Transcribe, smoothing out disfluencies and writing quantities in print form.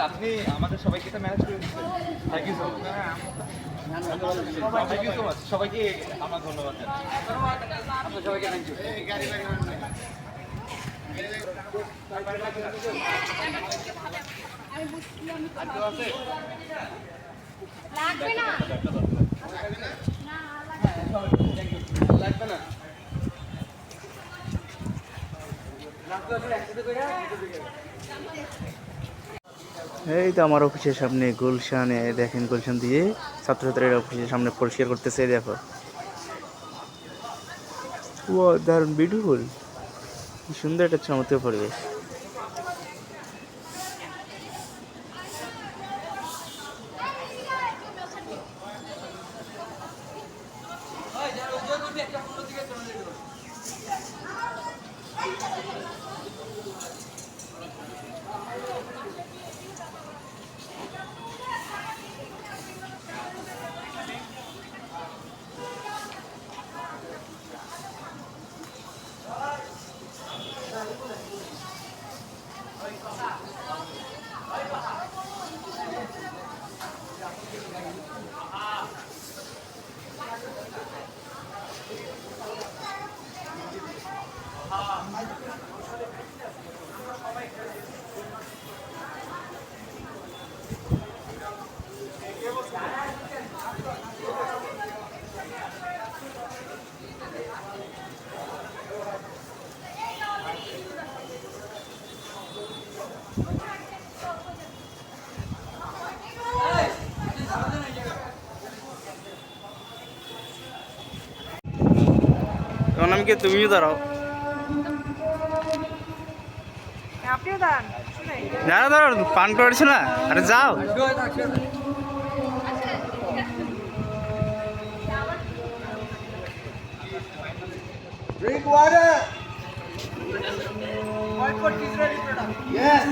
আপনি আমাদের সবাইকে এটা ম্যানেজ করে দিচ্ছেন। Thank you so much. Thank you so much. সবাইকে আমার ধন্যবাদ। আপনার সবাইকে থ্যাংক ইউ। লাগবে না লাগবে না। এই তো আমার অফিসের সামনে গুলশানে দেখেন, গুলশান দিয়ে ছাত্রছাত্রীরা অফিসের সামনে পরিষ্কার করতেছে। দেখো, ও দারুণ বিউটিফুল, কি সুন্দর একটা চমৎকার পরিবেশ। এখন আমি কে, তুমিও দাঁড়াও। আপনিও দাঁড়ান। দাঁড়াও দাঁড়াও, পান করেছো না? আরে যাও। Drink water. Yes.